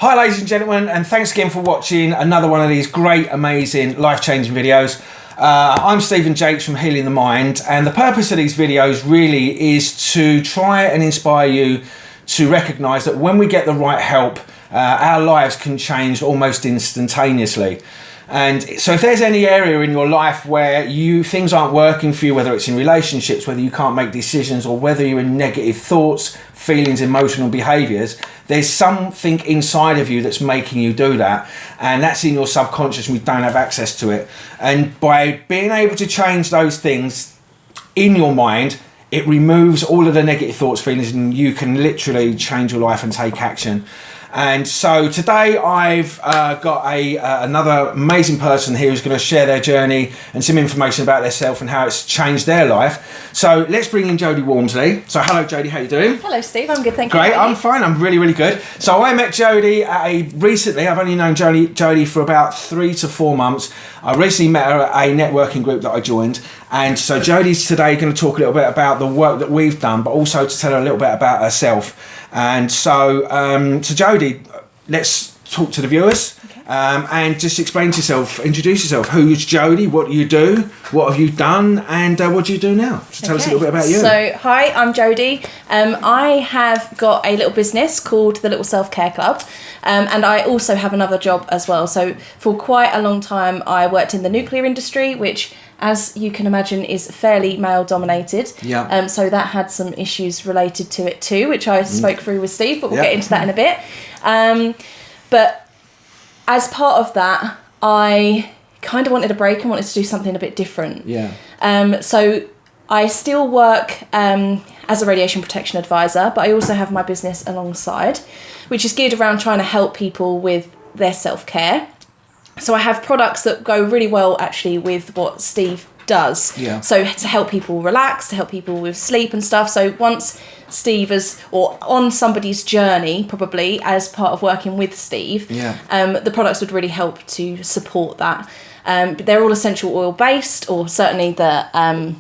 Hi ladies and gentlemen, and thanks again for watching another one of these great, amazing, life-changing videos. I'm Stephen Jakes from Healing the Mind, and the purpose of these videos really is to try and inspire you to recognise that when we get the right help, our lives can change almost instantaneously. And so if there's any area in your life where things aren't working for you, whether it's in relationships, whether you can't make decisions, or whether you're in negative thoughts, feelings, emotional behaviours, there's something inside of you that's making you do that, and that's in your subconscious and we don't have access to it. And by being able to change those things in your mind, it removes all of the negative thoughts, feelings, and you can literally change your life and take action. And so today I've got another amazing person here who's going to share their journey and some information about themselves and how it's changed their life. So let's bring in Jodie Walmsley. So hello Jodie, how you doing? Hello Steve, I'm good, thank you. Great, I'm fine, I'm really, really good. So I met Jodie recently. I've only known Jodie for about 3 to 4 months. I recently met her at a networking group that I joined. And so Jodie's today going to talk a little bit about the work that we've done, but also to tell her a little bit about herself. And so, Jodie, let's talk to the viewers. Okay. And just explain to yourself, introduce yourself. Who's Jodie? What do you do? What have you done? And what do you do now? Just tell us a little bit about you. So, hi, I'm Jodie. I have got a little business called the Little Self-Care Club. And I also have another job as well. So for quite a long time, I worked in the nuclear industry, which, as you can imagine, is fairly male dominated. Yeah. So that had some issues related to it too, which I spoke through with Steve, but we'll get into that in a bit. But as part of that, I kind of wanted a break and wanted to do something a bit different. Yeah. So I still work as a radiation protection advisor, but I also have my business alongside, which is geared around trying to help people with their self-care. So I have products that go really well actually with what Steve does. Yeah. So to help people relax, to help people with sleep and stuff. So once Steve is, or on somebody's journey, probably as part of working with Steve, the products would really help to support that. They're all essential oil based, or certainly the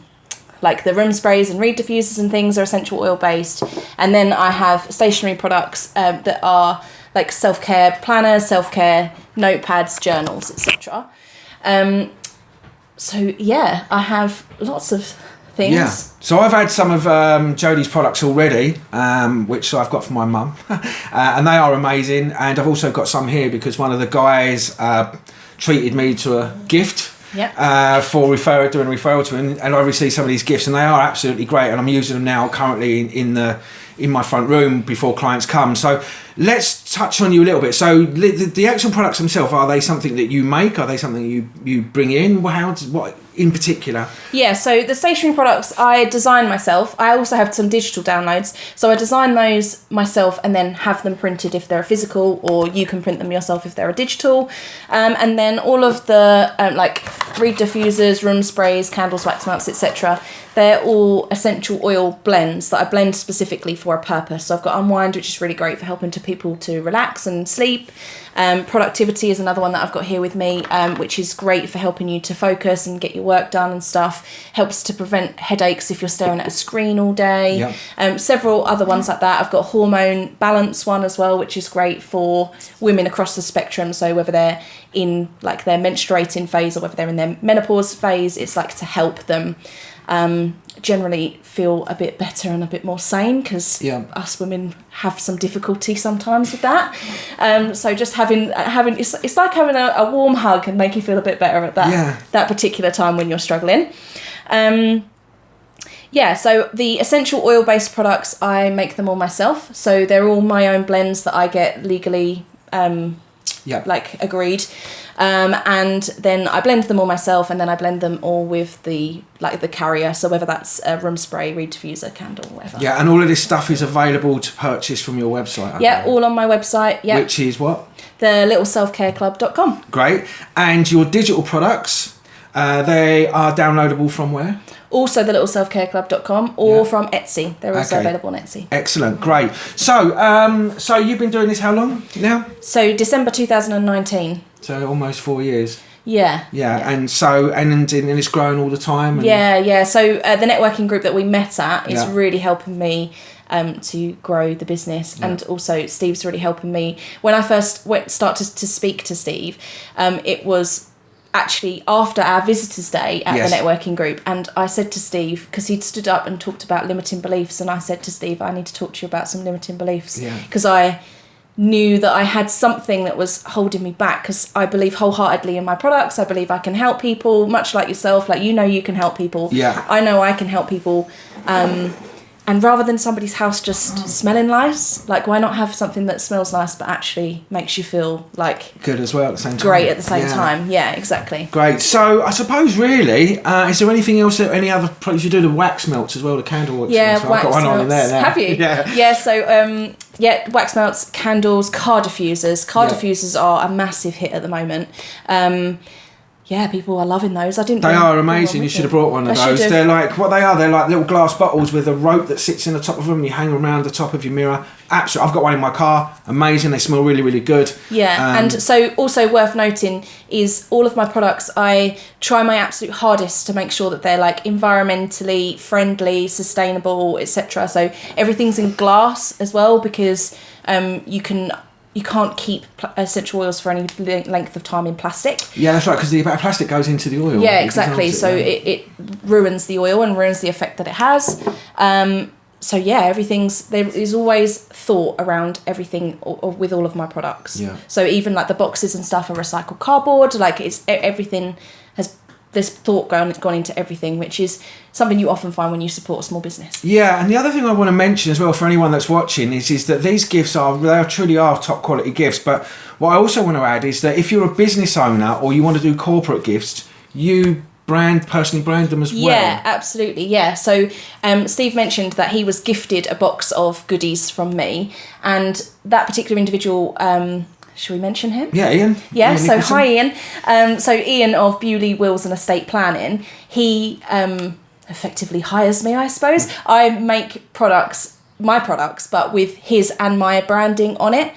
like the room sprays and reed diffusers and things are essential oil based. And then I have stationery products that are like self-care planners, self-care notepads, journals, etc. So yeah, I have lots of things. Yeah. So I've had some of Jodie's products already, which I've got for my mum, and they are amazing. And I've also got some here because one of the guys treated me to a gift. Yep. For doing a referral to him, and I received some of these gifts, and they are absolutely great. And I'm using them now currently in my front room before clients come. So let's touch on you a little bit. So the actual products themselves, are they something that you make? Are they something you bring in? What in particular? Yeah, so the stationery products I design myself. I also have some digital downloads. So I design those myself and then have them printed if they're a physical, or you can print them yourself if they're a digital. And then all of the like reed diffusers, room sprays, candles, wax melts, etc. They're all essential oil blends that I blend specifically for a purpose. So I've got Unwind, which is really great for helping people to relax and sleep. Productivity is another one that I've got here with me, which is great for helping you to focus and get your work done and stuff. Helps to prevent headaches if you're staring at a screen all day. Yep. Several other ones like that. I've got Hormone Balance one as well, which is great for women across the spectrum. So whether they're in like their menstruating phase or whether they're in their menopause phase, it's like to help them generally feel a bit better and a bit more sane, because us women have some difficulty sometimes with that. So just having it's like having a warm hug and make you feel a bit better at that particular time when you're struggling. So the essential oil based products, I make them all myself. So they're all my own blends that I get legally like agreed. And then I blend them all myself, and then I blend them all with the carrier. So whether that's a room spray, reed diffuser, candle, whatever. Yeah, and all of this stuff is available to purchase from your website. Yeah, all on my website. Yeah, which is what? TheLittleSelfCareClub.com. Great. And your digital products, they are downloadable from where? Also TheLittleSelfCareClub.com or from Etsy. They're also available on Etsy. Excellent, great. So, so you've been doing this how long now? So December 2019. So almost 4 years. Yeah. And so and it's growing all the time. And So the networking group that we met at is really helping me to grow the business. And also Steve's really helping me. When I first started to speak to Steve, it was actually after our visitors day at the networking group, and I said to Steve, because he'd stood up and talked about limiting beliefs, and I said to Steve, I need to talk to you about some limiting beliefs, because I knew that I had something that was holding me back, because I believe wholeheartedly in my products. I believe I can help people, much like yourself, like you can help people. I know I can help people, and rather than somebody's house just smelling nice, like why not have something that smells nice but actually makes you feel like good as well at the same time. Great at the same time. Yeah, exactly. Great. So I suppose really, is there anything else, any other products you do? The wax melts as well, the candle wax. Yeah, wax I've got one melts. on in there now. Have you? Yeah. So wax melts, candles, car diffusers. Car diffusers are a massive hit at the moment. People are loving those. They are amazing. You should have brought one of those. They're like they're like little glass bottles with a rope that sits in the top of them, and you hang around the top of your mirror. Absolutely, I've got one in my car. Amazing. They smell really, really good. And so also worth noting is all of my products, I try my absolute hardest to make sure that they're like environmentally friendly, sustainable, etc. So everything's in glass as well, because you can't keep essential oils for any length of time in plastic. Yeah, that's right, because the plastic goes into the oil. Yeah, exactly. So it ruins the oil and ruins the effect that it has. There is always thought around everything with all of my products. Yeah. So even like the boxes and stuff are recycled cardboard. Like everything there's thought gone into everything, which is something you often find when you support a small business. Yeah, and the other thing I want to mention as well for anyone that's watching is that these gifts truly are top quality gifts. But what I also want to add is that if you're a business owner or you want to do corporate gifts, you personally brand them as well. Yeah, absolutely. Yeah. So Steve mentioned that he was gifted a box of goodies from me, and that particular individual. Should we mention him? Yeah, Ian. Yeah, so hi Ian. So Ian of Bewley Wills and Estate Planning, he effectively hires me, I suppose. I make my products, but with his and my branding on it.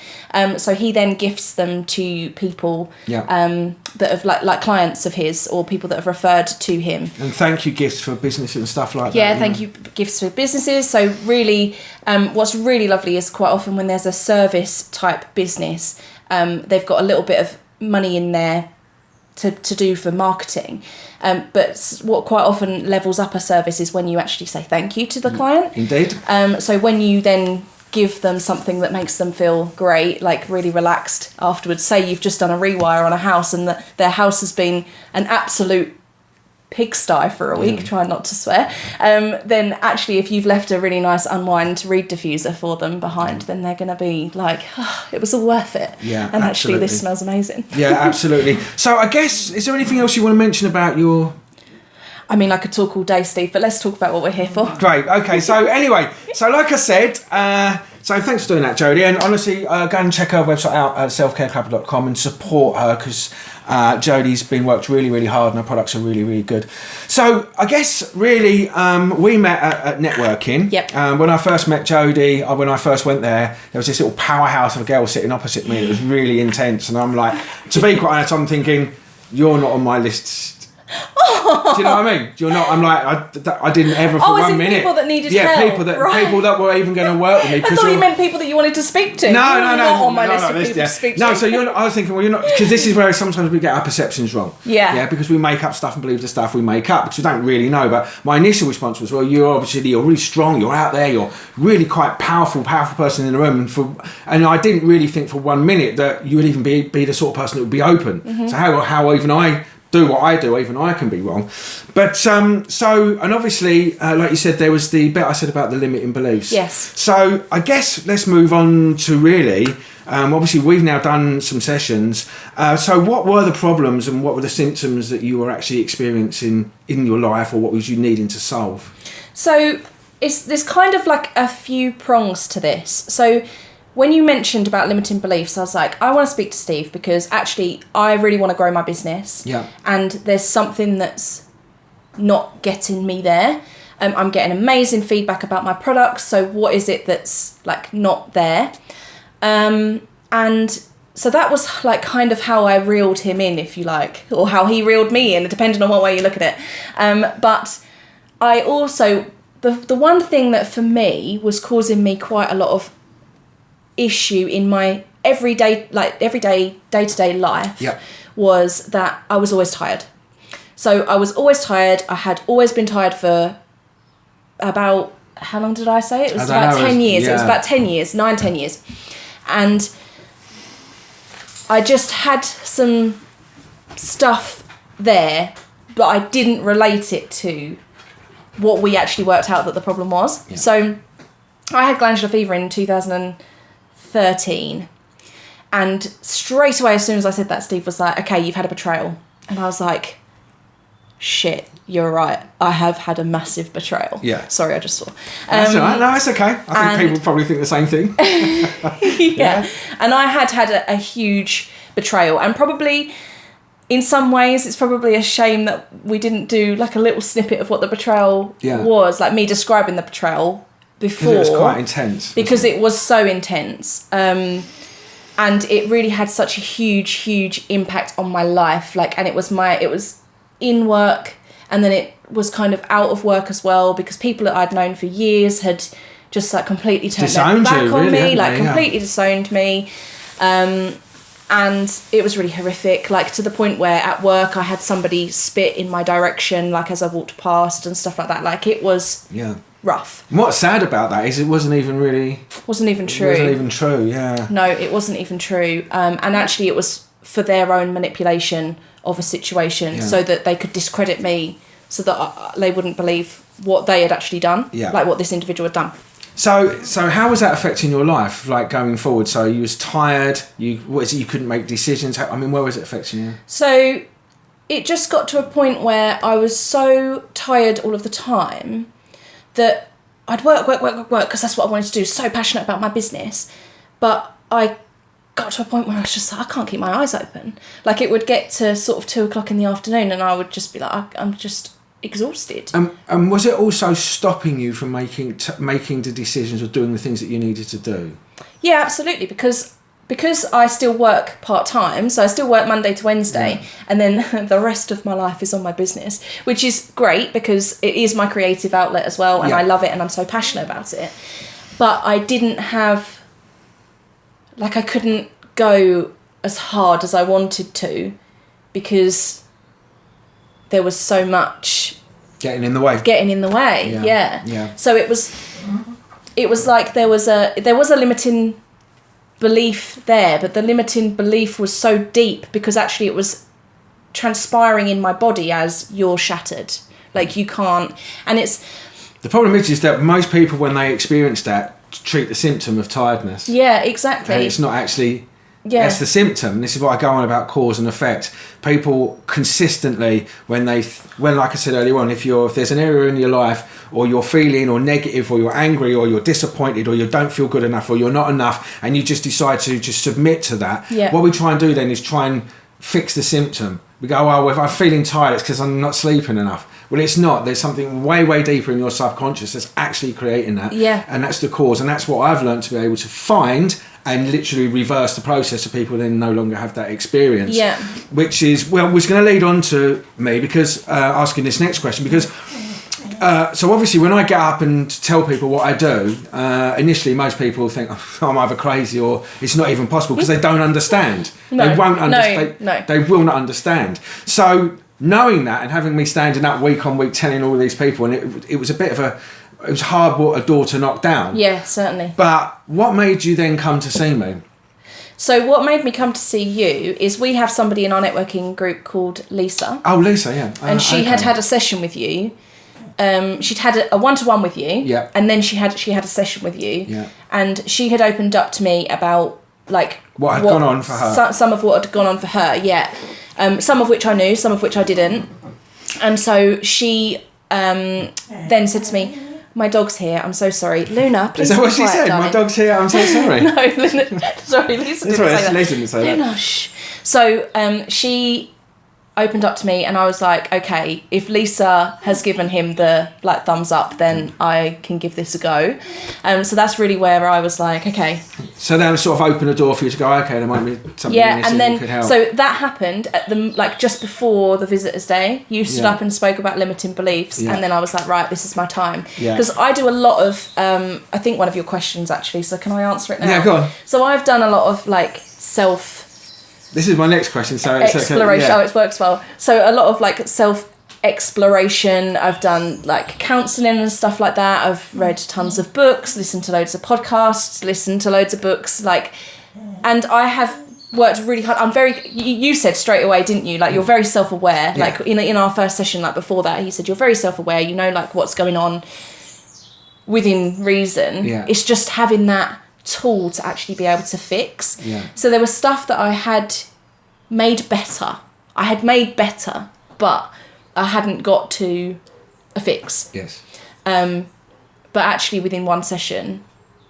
So he then gifts them to people that have like clients of his or people that have referred to him. And thank you gifts for businesses and stuff like that. Yeah, thank you gifts for businesses. So really, what's really lovely is quite often when there's a service type business, they've got a little bit of money in there to do for marketing. But what quite often levels up a service is when you actually say thank you to the client. Indeed. So when you then give them something that makes them feel great, like really relaxed afterwards, say you've just done a rewire on a house and their house has been an absolute pigsty for a week, trying not to swear, then actually if you've left a really nice unwind reed diffuser for them behind, then they're going to be like, it was all worth it. Yeah, and absolutely. Actually this smells amazing. Yeah, absolutely. So I guess, is there anything else you want to mention about your... I mean, I could talk all day, Steve, but let's talk about what we're here for. Great. Okay. So anyway, like I said, so thanks for doing that, Jodie. And honestly, go and check her website out at selfcareclub.com and support her, because Jodie's been worked really, really hard and her products are really, really good. So I guess really we met at networking. Yep. When I first met Jodie, when I first went there was this little powerhouse of a girl sitting opposite me. It was really intense. And I'm like, to be quite honest, I'm thinking, you're not on my list. Do you know what I mean? You're not. I'm like, I didn't ever for 1 minute. People that needed help. People that were even going to work with me. I thought you meant people that you wanted to speak to. No. Not on my list of people to speak to. No, so I was thinking, well, you're not, because this is where sometimes we get our perceptions wrong. Yeah. Yeah, because we make up stuff and believe the stuff we make up because we don't really know. But my initial response was, well, you're really strong. You're out there. You're really quite powerful person in the room. And I didn't really think for 1 minute that you would even be the sort of person that would be open. Mm-hmm. So how even I do what I do, even I can be wrong. But and obviously, like you said, there was the bit I said about the limiting beliefs. Yes. So I guess let's move on to really, obviously we've now done some sessions. So what were the problems and what were the symptoms that you were actually experiencing in your life, or what was you needing to solve? So there's kind of like a few prongs to this. So when you mentioned about limiting beliefs, I was like, I want to speak to Steve because actually I really want to grow my business. Yeah. And there's something that's not getting me there. I'm getting amazing feedback about my products. So what is it that's like not there? And so that was like kind of how I reeled him in, if you like, or how he reeled me in, depending on what way you look at it. But I also the one thing that for me was causing me quite a lot of issue in my everyday day-to-day life was that I was always tired. So I was always tired. I had always been tired for about, how long did I say? It was about 10 years. Yeah. It was about 10 years, 10 years. And I just had some stuff there, but I didn't relate it to what we actually worked out that the problem was. Yeah. So I had glandular fever in 2013. And straight away, as soon as I said that, Steve was like, okay, you've had a betrayal. And I was like, shit, you're right. I have had a massive betrayal. Yeah. Sorry, I just saw. That's all right. No, it's okay. I think people probably think the same thing. Yeah. And I had a huge betrayal. And probably, in some ways, it's probably a shame that we didn't do like a little snippet of what the betrayal was. Like me describing the betrayal before. Because it was quite intense. Because it was so intense. And it really had such a huge impact on my life. Like, and it was in work, and then it was kind of out of work as well, because people that I'd known for years had just like completely turned their back on me, like completely disowned me. And it was really horrific, like to the point where at work I had somebody spit in my direction, like as I walked past and stuff like that. Like it was rough. And what's sad about that is it wasn't even true. It wasn't even true, yeah. No, it wasn't even true. And actually it was for their own manipulation of a situation, so that they could discredit me, so that they wouldn't believe what they had actually done, like what this individual had done. So how was that affecting your life, like going forward? So you was tired, you couldn't make decisions. I mean, where was it affecting you? So it just got to a point where I was so tired all of the time that I'd work, because that's what I wanted to do, so passionate about my business. But I got to a point where I was just like, I can't keep my eyes open. Like it would get to sort of 2:00 in the afternoon and I would just be like, I'm just exhausted. And was it also stopping you from making the decisions or doing the things that you needed to do? Yeah, absolutely, because I still work part-time, so I still work Monday to Wednesday, and then the rest of my life is on my business, which is great because it is my creative outlet as well, and I love it and I'm so passionate about it. But I didn't have, like I couldn't go as hard as I wanted to because there was so much getting in the way. Yeah. So it was like there was a limiting belief there, but the limiting belief was so deep because actually it was transpiring in my body as you're shattered. Like you can't, and it's... The problem is that most people, when they experience that, treat the symptom of tiredness. Yeah, exactly. And it's not actually... That's the symptom. This is what I go on about cause and effect. People consistently, when like I said earlier on, if there's an area in your life, or you're feeling or negative, or you're angry, or you're disappointed, or you don't feel good enough, or you're not enough, and you just decide to just submit to that. Yeah. What we try and do then is try and fix the symptom. We go, well, if I'm feeling tired, it's because I'm not sleeping enough. Well, it's not. There's something way deeper in your subconscious that's actually creating that. Yeah. And that's the cause. And that's what I've learned to be able to find and literally reverse the process so people then no longer have that experience. Yeah. Which is, was going to lead on to me because asking this next question, because so obviously when I get up and tell people what I do, initially most people think I'm either crazy or it's not even possible because they don't understand. They won't understand. No. They will not understand. So knowing that and having me standing up week on week telling all these people, and it was a bit of a... It was hard a door to knock down. Yeah, certainly. But what made you then come to see me? So what made me come to see you is we have somebody in our networking group called Lisa. Oh, Lisa, yeah. And she had a session with you. She'd had a one-to-one with you. Yeah. And then she had a session with you. Yeah. And she had opened up to me about like what had gone on for her. Some of what had gone on for her, yeah. Some of which I knew, some of which I didn't. And so she then said to me, my dog's here, I'm so sorry. Luna, please. Is that what she said? Darling. My dog's here, I'm so sorry. No, Luna, sorry, Lisa didn't say that. Lisa didn't say that. Luna, shh. So she opened up to me, and I was like, okay, if Lisa has given him the like thumbs up, then I can give this a go. So that's really where I was like, okay. So then sort of opened a door for you to go, okay, there might be something in this that could help. So that happened at the like just before the Visitors' Day. You stood up and spoke about limiting beliefs, and then I was like, right, this is my time. Because I do a lot of, I think one of your questions actually, so can I answer it now? Yeah, go on. So I've done a lot of like This is my next question. So exploration. Oh, it works well. So a lot of like self-exploration. I've done like counselling and stuff like that. I've read tons of books, listened to loads of podcasts, listened to loads of books. Like, and I have worked really hard. I'm very. You said straight away, didn't you? Like you're very self-aware. Yeah. Like in our first session, like before that, he said you're very self-aware. You know, like what's going on within reason. Yeah. It's just having that tool to actually be able to fix. Yeah. So there was stuff that I had made better. But I hadn't got to a fix. Yes. But actually within one session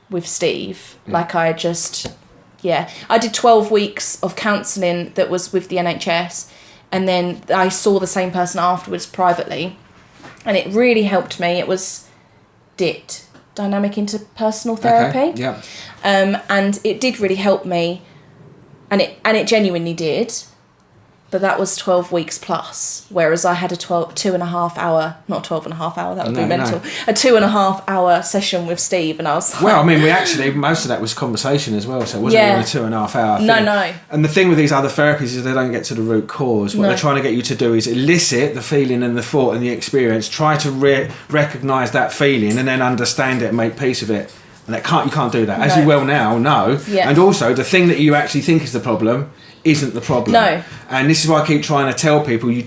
with Steve, like I did 12 weeks of counselling that was with the NHS, and then I saw the same person afterwards privately, and it really helped me. It was DIT, Dynamic Interpersonal Therapy. Okay. Yeah. And it did really help me, and it genuinely did. But that was 12 weeks plus, whereas I had a 2.5 hour, not 12.5 hour, that would be mental, a 2.5 hour session with Steve, and I was like... Well, I mean, most of that was conversation as well, so it wasn't even a 2.5 hour thing. No. And the thing with these other therapies is they don't get to the root cause. What they're trying to get you to do is elicit the feeling and the thought and the experience, try to recognise that feeling and then understand it and make peace of it. And you can't do that. As you well now know. Yeah. And also, the thing that you actually think is the problem isn't the problem. No. And this is why I keep trying to tell people you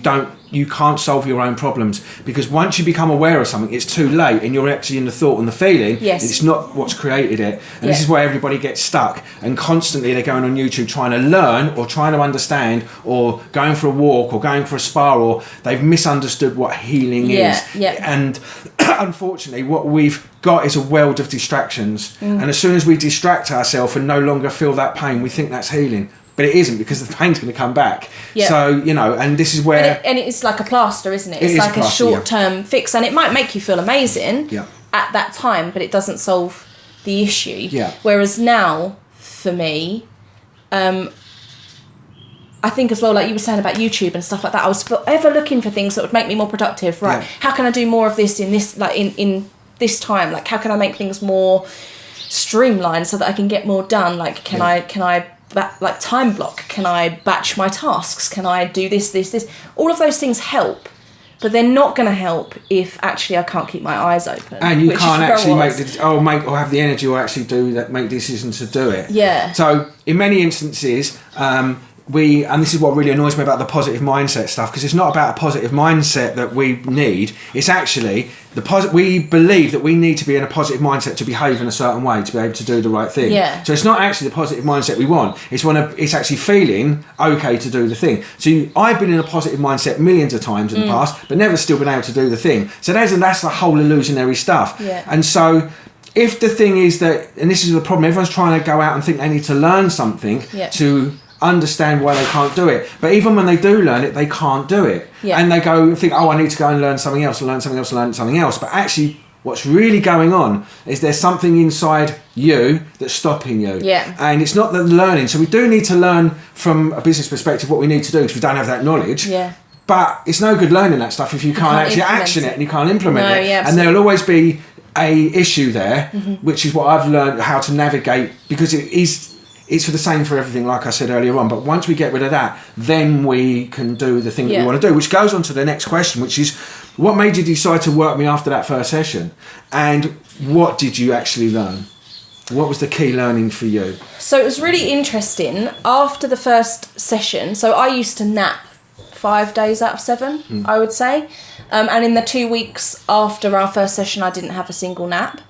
can't solve your own problems, because once you become aware of something, it's too late, and you're actually in the thought and the feeling. Yes. It's not what's created it. And this is why everybody gets stuck, and constantly they're going on YouTube trying to learn or trying to understand, or going for a walk or going for a spa, or they've misunderstood what healing is. And unfortunately what we've got is a world of distractions, and as soon as we distract ourselves and no longer feel that pain, we think that's healing. But it isn't, because the pain's going to come back. Yeah. So, and this is where... And it's like a plaster, isn't it? It's like a short-term fix. And it might make you feel amazing at that time, but it doesn't solve the issue. Yeah. Whereas now, for me, I think as well, like you were saying about YouTube and stuff like that, I was forever looking for things that would make me more productive. Right, how can I do more of this in this, like in this time? Like, how can I make things more streamlined so that I can get more done? Like, can I like time block? Can I batch my tasks? Can I do this? All of those things help, but they're not going to help if actually I can't keep my eyes open. And you can't actually have the energy or actually make decisions to do it. Yeah. So in many instances, and this is what really annoys me about the positive mindset stuff, because it's not about a positive mindset that we need. It's actually we believe that we need to be in a positive mindset to behave in a certain way to be able to do the right thing. Yeah. So it's not actually the positive mindset we want. It's actually feeling okay to do the thing. So I've been in a positive mindset millions of times in the past, but never still been able to do the thing. So that's the whole illusionary stuff. Yeah. And so if the thing is that, and this is the problem, everyone's trying to go out and think they need to learn something to understand why they can't do it, but even when they do learn it, they can't do it. And they go and think, I need to go and learn something else, but actually what's really going on is there's something inside you that's stopping you. And it's not the learning. So we do need to learn from a business perspective what we need to do, because we don't have that knowledge. But it's no good learning that stuff if you can't actually action it and you can't implement it. And there'll always be a issue there, which is what I've learned how to navigate, because it's for the same for everything, like I said earlier on. But once we get rid of that, then we can do the thing that we want to do, which goes on to the next question, which is, what made you decide to work me after that first session? And what did you actually learn? What was the key learning for you? So it was really interesting. After the first session, so I used to nap 5 days out of 7, I would say. And in the 2 weeks after our first session, I didn't have a single nap.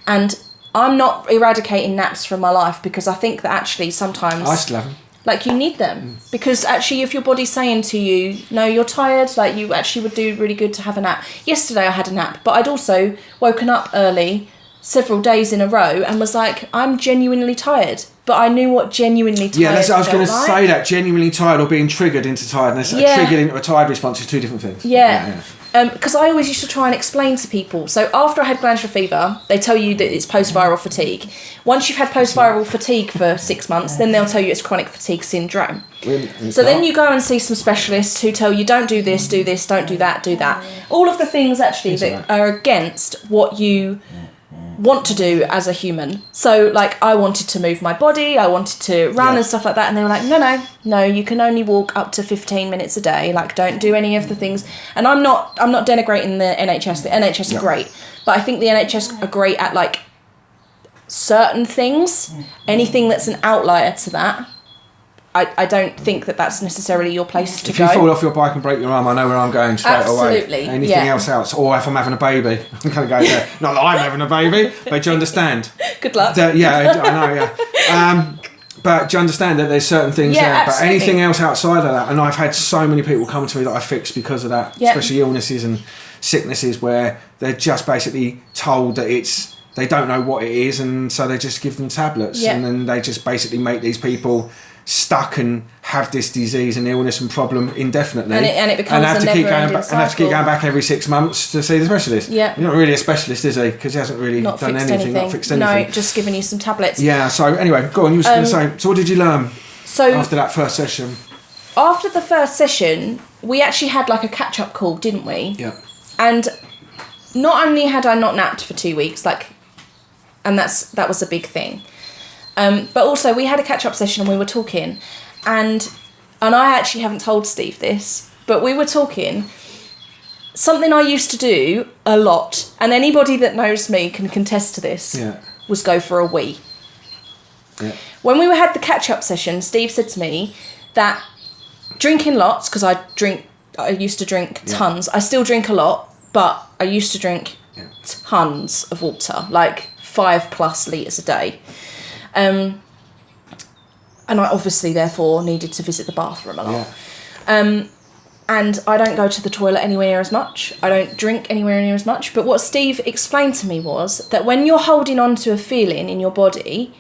And I'm not eradicating naps from my life, because I think that actually sometimes... I still have them. Like, you need them. Because actually, if your body's saying to you, no, you're tired, like, you actually would do really good to have a nap. Yesterday I had a nap, but I'd also woken up early several days in a row and was like, I'm genuinely tired. but I knew what genuinely tired I was going to felt say that, genuinely tired or being triggered into tiredness. Triggered into a tired response is two different things. Because I always used to try and explain to people. So after I had glandular fever, they tell you that it's post-viral fatigue. Once you've had post-viral fatigue for 6 months, then they'll tell you it's chronic fatigue syndrome. So then you go and see some specialists who tell you don't do this, don't do that, do that. All of the things actually that are against what you want to do as a human. So like I wanted to move my body, I wanted to run and stuff like that, and they were like, no, you can only walk up to 15 minutes a day, like don't do any of the things. And I'm not denigrating the NHS. The NHS are great, but I think the NHS are great at like certain things. Anything that's an outlier to that, I don't think that that's necessarily your place to go. If you fall off your bike and break your arm, I know where I'm going straight away. Absolutely. Anything else? Or if I'm having a baby, I'm going to go there. Not that I'm having a baby, but do you understand? Good luck. I know, but do you understand that there's certain things there? Absolutely. But anything else outside of that, and I've had so many people come to me that I fixed because of that, especially illnesses and sicknesses where they're just basically told that they don't know what it is, and so they just give them tablets, and then they just basically make these people stuck and have this disease and illness and problem indefinitely, and it becomes have a to keep going never-ending back, and have to keep going back every 6 months to see the specialist. Yeah, you're not really a specialist, is he? Because he hasn't really done anything, not fixed anything. No, just giving you some tablets. Yeah. So anyway, go on. You were going to say. So what did you learn? So after that first session. After the first session, we actually had like a catch-up call, didn't we? Yeah. And not only had I not napped for 2 weeks, and that was a big thing. But also we had a catch-up session and we were talking, and I actually haven't told Steve this, but we were talking. Something I used to do a lot, and anybody that knows me can contest to this, was go for a wee. Yeah. When we had the catch-up session, Steve said to me that drinking lots, because I used to drink tons. I still drink a lot, but I used to drink tons of water, like 5+ litres a day. And I obviously, therefore, needed to visit the bathroom a lot. And I don't go to the toilet anywhere near as much. I don't drink anywhere near as much. But what Steve explained to me was that when you're holding on to a feeling in your body,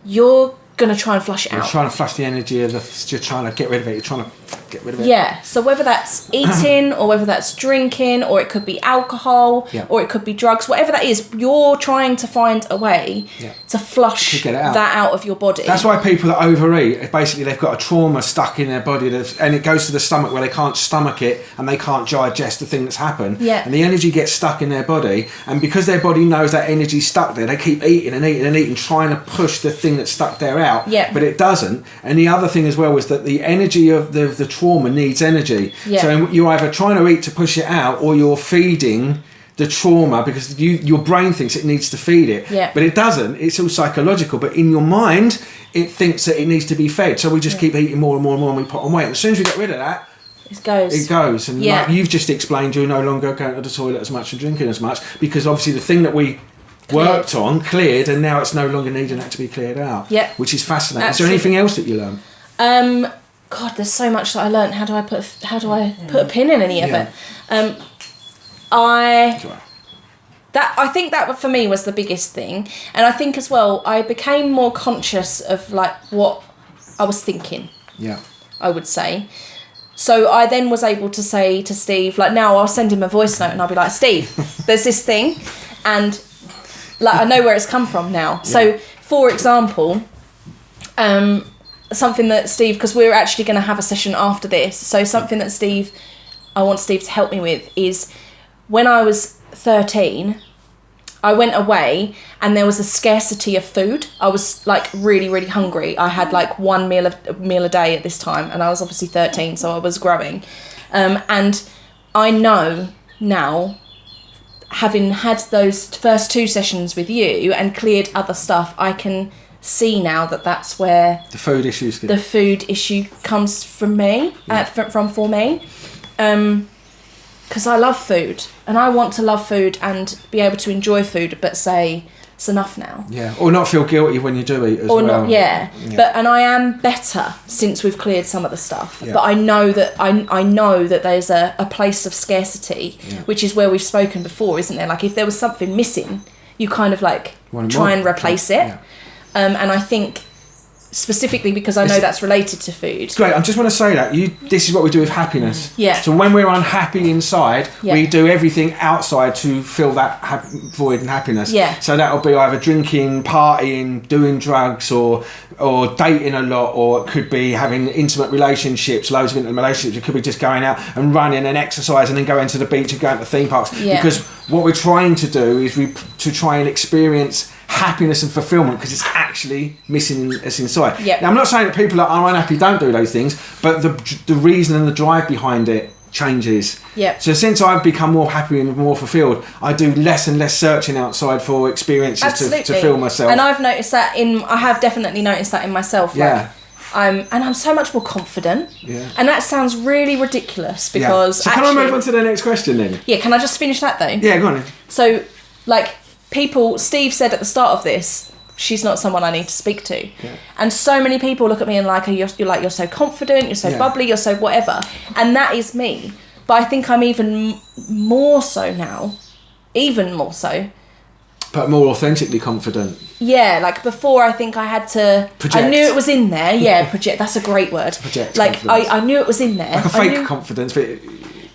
you're going to try and flush it out. You're trying to flush the energy of you're trying to get rid of it. You're trying to get rid of it. Yeah. So whether that's eating or whether that's drinking, or it could be alcohol, or it could be drugs, whatever that is, you're trying to find a way to flush that out of your body. That's why people that overeat, basically they've got a trauma stuck in their body, and it goes to the stomach where they can't stomach it and they can't digest the thing that's happened. Yeah. And the energy gets stuck in their body, and because their body knows that energy's stuck there, they keep eating and eating and eating, trying to push the thing that's stuck there out. Yeah. But it doesn't. And the other thing as well was that the energy of the trauma needs energy. Yeah. So you're either trying to eat to push it out, or you're feeding the trauma because your brain thinks it needs to feed it. Yeah. But it doesn't. It's all psychological. But in your mind, it thinks that it needs to be fed. So we just keep eating more and more and more, and we put on weight. And as soon as we get rid of that, it goes. And like you've just explained, you're no longer going to the toilet as much and drinking as much, because obviously the thing that we worked on cleared, and now it's no longer needing that to be cleared out. Yeah. Which is fascinating. Absolutely. Is there anything else that you learned? God, there's so much that I learned. How do I put a pin in any of it? I think that for me was the biggest thing, and I think as well I became more conscious of like what I was thinking. Yeah. I would say. So I then was able to say to Steve, like, now I'll send him a voice note and I'll be like, Steve, there's this thing, and like I know where it's come from now. Yeah. So for example, something that Steve, because we're actually going to have a session after this, so something that I want Steve to help me with is, when I was 13, I went away and there was a scarcity of food. I was like really, really hungry. I had like one meal a day at this time, and I was obviously 13, so I was growing. And I know now, having had those first 2 sessions with you and cleared other stuff, I can see now that that's where the food issue comes from me, for me, because I love food and I want to love food and be able to enjoy food, but say it's enough now. Yeah, or not feel guilty when you do eat as well. Or not, and I am better since we've cleared some of the stuff. Yeah. But I know that I know that there's a place of scarcity, which is where we've spoken before, isn't there? Like if there was something missing, you kind of like try and replace it. Yeah. And I think specifically because I know that's related to food. Great. I just want to say that this is what we do with happiness. Yeah. So when we're unhappy inside, Yeah. we do everything outside to fill that void and happiness. Yeah. So that'll be either drinking, partying, doing drugs, or dating a lot, or it could be having intimate relationships, loads of intimate relationships. It could be just going out and running and exercising and going to the beach and going to theme parks. Yeah. Because what we're trying to do is to try and experience happiness and fulfillment, because it's actually missing us inside. Yep. Now, I'm not saying that people that are unhappy don't do those things, but the reason and the drive behind it changes. Yep. So since I've become more happy and more fulfilled, I do less and less searching outside for experiences to fill myself. And I've noticed that I have definitely noticed that in myself. Yeah. I'm so much more confident. Yeah. And that sounds really ridiculous because So can I move on to the next question then? Yeah, can I just finish that though? Yeah, go on then. So, like, Steve said at the start of this, she's not someone I need to speak to. Yeah. And so many people look at me and you're so confident, you're so bubbly, you're so whatever. And that is me. But I think I'm even more so now. Even more so. But more authentically confident. Yeah, like before I think I had to... Project. I knew it was in there. Yeah, project. That's a great word. Project like, I knew it was in there. Like a fake confidence, but...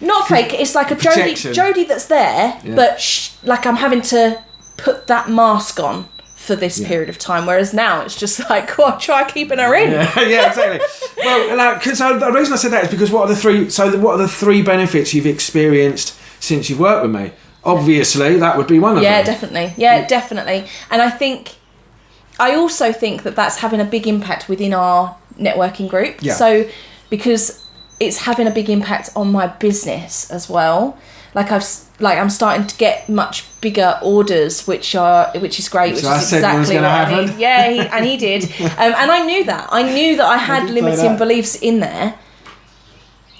Not fake, it's like a Jodie that's there, but like I'm having to put that mask on for this period of time, whereas now it's just like, try keeping her in. Yeah, exactly. Well, so the reason I said that is because what are the three benefits you've experienced since you've worked with me? Obviously, that would be one of them. Yeah, definitely. Yeah, definitely. And I also think that that's having a big impact within our networking group. Yeah. So, because it's having a big impact on my business as well. I'm starting to get much bigger orders, which is great. Which so is exactly what I need. Yeah, he did. And I knew that. I knew that I had limiting beliefs in there,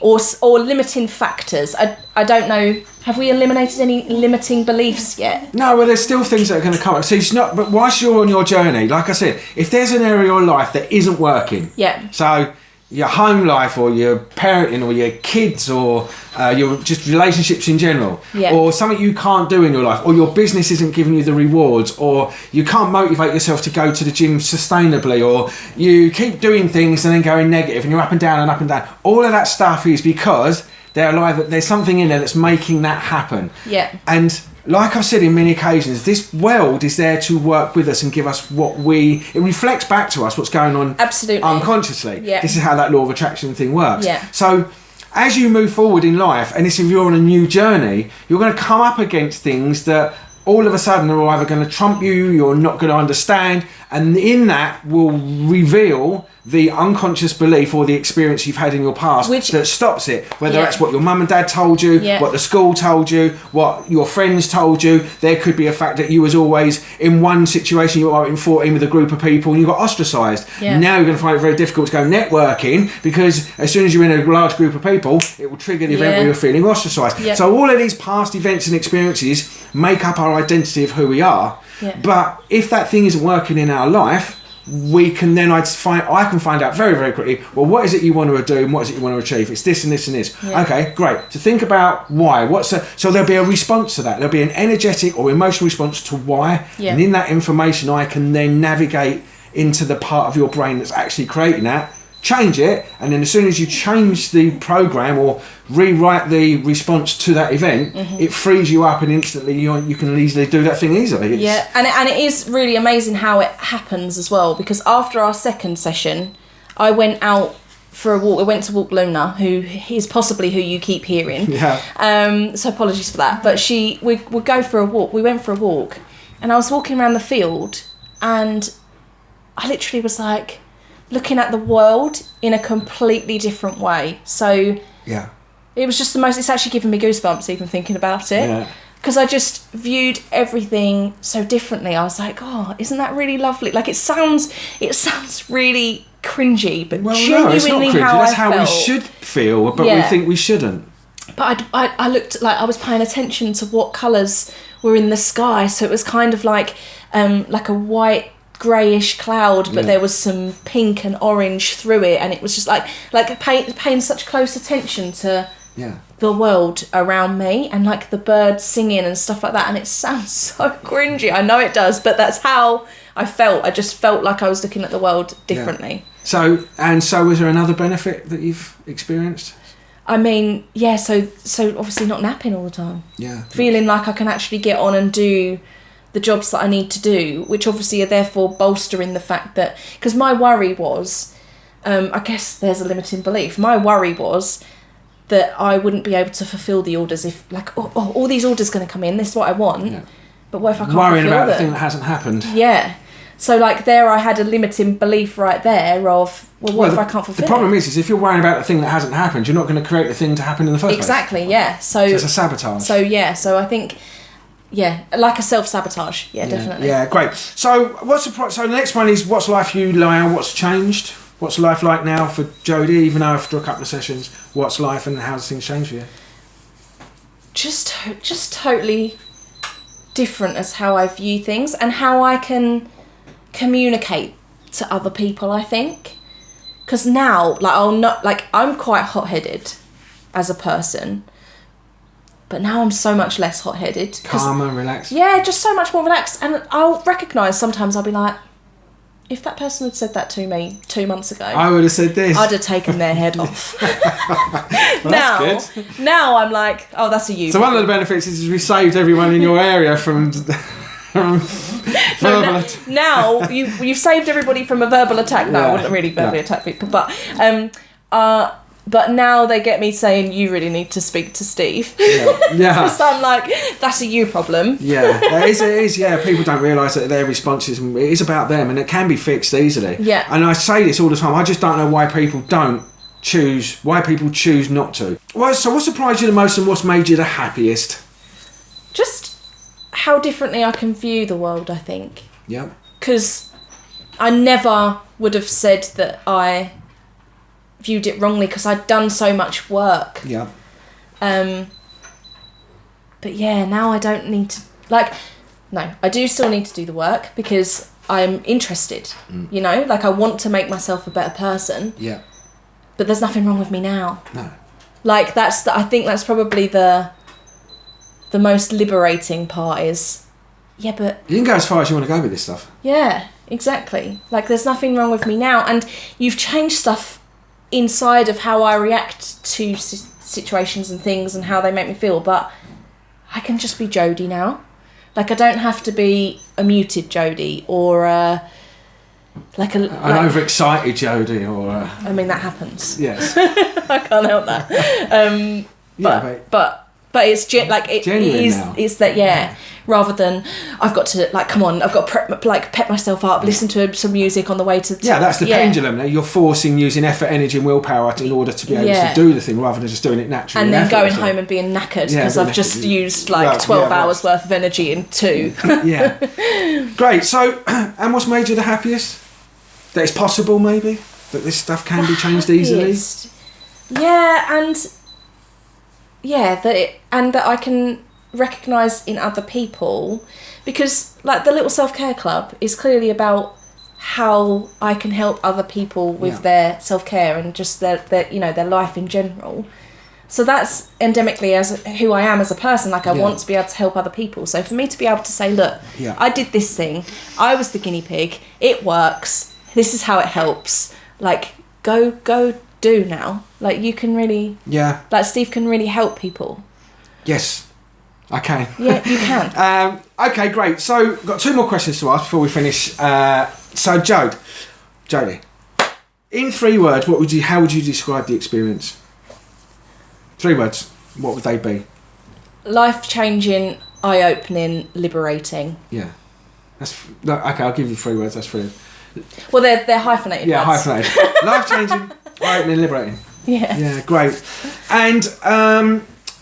or limiting factors. I don't know. Have we eliminated any limiting beliefs yet? No, well, there's still things that are going to come up. So it's not. But whilst you're on your journey, like I said, if there's an area of your life that isn't working, so your home life or your parenting or your kids or your just relationships in general, or something you can't do in your life, or your business isn't giving you the rewards, or you can't motivate yourself to go to the gym sustainably, or you keep doing things and then going negative and you're up and down and up and down. All of that stuff is because there's something in there that's making that happen. Yeah. And like I've said in many occasions, this world is there to work with us and give us it reflects back to us what's going on unconsciously. Yeah. This is how that law of attraction thing works. Yeah. So as you move forward in life, and if you're on a new journey, you're going to come up against things that all of a sudden are either going to trump you, you're not going to understand, and in that will reveal the unconscious belief or the experience you've had in your past that stops it, whether that's what your mum and dad told you, what the school told you, what your friends told you. There could be a fact that you was always in one situation, you were in 14 with a group of people and you got ostracised. Now you're going to find it very difficult to go networking, because as soon as you're in a large group of people, it will trigger the event where you're feeling ostracised. So all of these past events and experiences make up our identity of who we are. But if that thing isn't working in our life, we can then I can find out very, very quickly, well, what is it you want to do and what is it you want to achieve? It's this and this and this. Okay, great. So think about why. So there'll be a response to that. There'll be an energetic or emotional response to why. And in that information, I can then navigate into the part of your brain that's actually creating that, change it, and then as soon as you change the program or rewrite the response to that event, it frees you up and instantly you can easily do that thing easily. And it is really amazing how it happens as well, because after our second session I went out for a walk. I went to walk Luna, who is possibly who you keep hearing. So apologies for that, but we would go for a walk. We went for a walk and I was walking around the field and I literally was like looking at the world in a completely different way. So it was just it's actually giving me goosebumps even thinking about it, because I just viewed everything so differently. I was like, oh, isn't that really lovely? Like it sounds really cringy, but genuinely it's not cringy. That's how we should feel, but we think we shouldn't. But I looked like I was paying attention to what colours were in the sky, so it was kind of like a white greyish cloud, but there was some pink and orange through it, and it was just like paying such close attention to the world around me, and like the birds singing and stuff like that. And it sounds so cringy, I know it does, but that's how I just felt like I was looking at the world differently. So was there another benefit that you've experienced? I mean, yeah, so obviously not napping all the time. Yeah. Feeling like I can actually get on and do the jobs that I need to do, which obviously are therefore bolstering the fact that... Because my worry was... I guess there's a limiting belief. My worry was that I wouldn't be able to fulfil the orders if, like, all these orders going to come in, this is what I want, but what if I can't worrying fulfill about them? the thing that hasn't happened. Yeah. So, like, there I had a limiting belief right there of, what if I can't fulfill it? The problem is if you're worrying about the thing that hasn't happened, you're not going to create the thing to happen in the first place. Exactly, yeah. So it's a sabotage. So I think... Yeah, like a self-sabotage. Yeah, definitely. Yeah, great. So so the next one is what's life you now? What's changed? What's life like now for Jodie? Even after a couple of sessions, what's life and how's things changed for you? Just totally different as how I view things and how I can communicate to other people. I think because now, I'm quite hot-headed as a person. But now I'm so much less hot-headed. Calmer, relaxed? Yeah, just so much more relaxed. And I'll recognise sometimes I'll be like, if that person had said that to me 2 months ago... I would have said this. I'd have taken their head off. That's good. Now I'm like, oh, that's a you. So one of the benefits is we saved everyone in your area from verbal attack. Now you've saved everybody from a verbal attack. No, I wouldn't really verbally attack people. But now they get me saying, you really need to speak to Steve. Yeah. So I'm like, that's a you problem. Yeah, it is. Yeah, people don't realise that their responses, it is about them and it can be fixed easily. Yeah. And I say this all the time, I just don't know why people choose not to. Well, so what surprised you the most and what's made you the happiest? Just how differently I can view the world, I think. Yeah. Because I never would have said that I... viewed it wrongly because I'd done so much work. Yeah. But yeah, now I don't need to... No, I do still need to do the work because I'm interested, you know? Like, I want to make myself a better person. Yeah. But there's nothing wrong with me now. No. Like, I think that's probably the most liberating part is... Yeah, but... You can go as far as you want to go with this stuff. Yeah, exactly. Like, there's nothing wrong with me now. And you've changed stuff inside of how I react to situations and things and how they make me feel, but I can just be Jodie now. Like, I don't have to be a muted Jodie or an overexcited Jodie or I mean, that happens. Yes. I can't help that. But it's genuine now. It's that rather than I've got to come on, I've got to pep myself up, listen to some music on the way to that's the pendulum. You're forcing using effort, energy and willpower in order to be able to do the thing rather than just doing it naturally. And then going home and being knackered because I've just used 12 hours worth of energy in 2. Yeah. Great. So, and what's made you the happiest? That it's possible maybe? That this stuff can be changed easily? That I can recognise in other people, because the little self-care club is clearly about how I can help other people with their self-care and just their life in general. So that's endemically as who I am as a person. I want to be able to help other people. So for me to be able to say, look, I did this thing, I was the guinea pig, it works, this is how it helps, go do now. You can really... Yeah. Steve can really help people. Yes, I can. Yeah, you can. Okay, great. So, got 2 more questions to ask before we finish. So, Jodie, in 3 words, how would you describe the experience? 3 words. What would they be? Life-changing, eye-opening, liberating. Yeah. Okay, I'll give you 3 words. That's 3. Well, they're hyphenated. Yeah, words. Hyphenated. Life-changing, eye-opening, liberating. Yeah. Yeah, great. And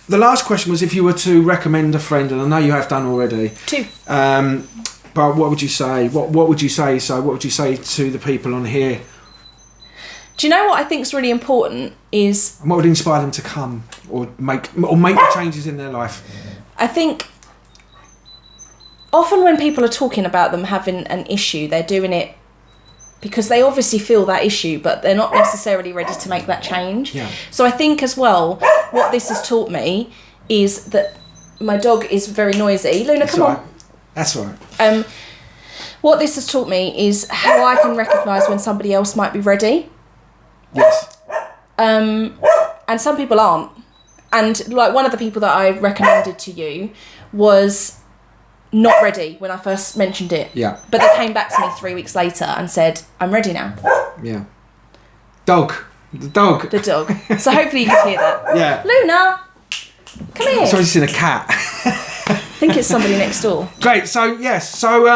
the last question was if you were to recommend a friend, and I know you have done already. 2. But what would you say? What would you say? So what would you say to the people on here? Do you know what I think is really important is... And what would inspire them to come or make the changes in their life? I think often when people are talking about them having an issue, they're doing it because they obviously feel that issue, but they're not necessarily ready to make that change. Yeah. So I think as well, what this has taught me is that my dog is very noisy. Luna, come on. That's all right. What this has taught me is how I can recognise when somebody else might be ready. Yes. And some people aren't. And like one of the people that I recommended to you was not ready when I first mentioned it. Yeah. But they came back to me 3 weeks later and said, I'm ready now. Yeah. Dog. The dog. The dog. So hopefully you can hear that. Yeah. Luna, come here. Sorry, just seen a cat. I think it's somebody next door. Great. So yes. So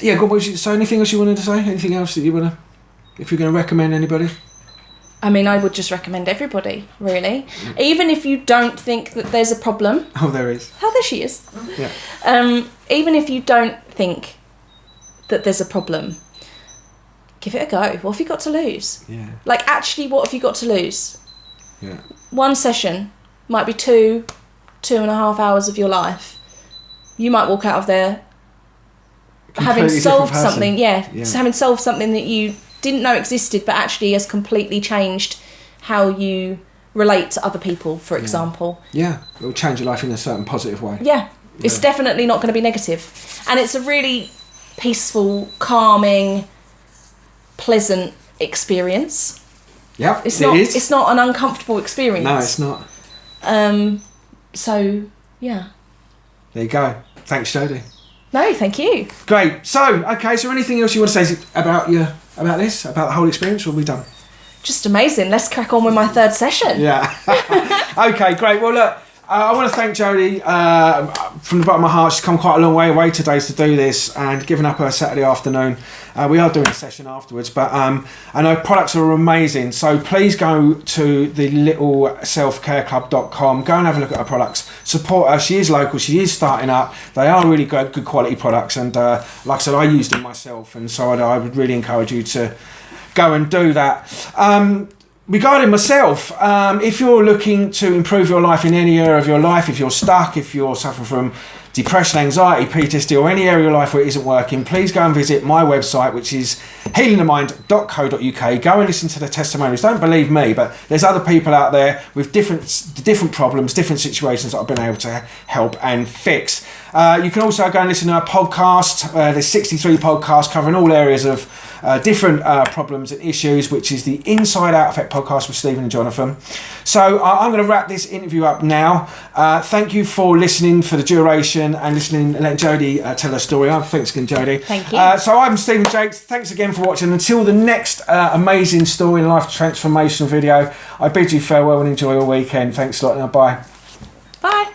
yeah. So anything else you wanted to say? Anything else that you wanna, if you're going to recommend anybody? I mean, I would just recommend everybody, really. Even if you don't think that there's a problem. Oh, there is. Oh, there she is. Yeah. Even if you don't think that there's a problem, give it a go. What have you got to lose? Yeah. Like, actually, what have you got to lose? Yeah. One session might be 2.5 hours of your life. You might walk out of there having Completely solved different person. something. Yeah. Yeah. So having solved something that you didn't know existed, but actually has completely changed how you relate to other people, for example. Yeah. It will change your life in a certain positive way. Yeah. It's definitely not going to be negative. And it's a really peaceful, calming, pleasant experience. Yeah. It's It's not an uncomfortable experience. No, it's not. So yeah. There you go. Thanks, Jodie. No, thank you. Great. So, okay. So, anything else you want to say about this, about the whole experience, or are we done? Just amazing. Let's crack on with my third session. Yeah. Okay. Great. Well, look. I want to thank Jodie from the bottom of my heart. She's come quite a long way away today to do this and given up her Saturday afternoon. We are doing a session afterwards, but I know products are amazing. So please go to the littleselfcareclub.com. Go and have a look at her products. Support her. She is local. She is starting up. They are really good quality products. And like I said, I used them myself. And so I would really encourage you to go and do that. Regarding myself, if you're looking to improve your life in any area of your life, if you're stuck, if you're suffering from depression, anxiety, PTSD, or any area of your life where it isn't working, please go and visit my website, which is healingthemind.co.uk. Go and listen to the testimonials. Don't believe me, but there's other people out there with different problems, different situations that I've been able to help and fix. You can also go and listen to our podcast. There's 63 podcasts covering all areas of different problems and issues, which is the Inside Out Effect podcast with Stephen and Jonathan. So I'm going to wrap this interview up now. Thank you for listening for the duration and listening and letting Jodie tell her story. Thanks again, Jodie. Thank you. So I'm Stephen Jakes. Thanks again for watching. Until the next amazing story and life transformational video, I bid you farewell and enjoy your weekend. Thanks a lot. Now, bye. Bye.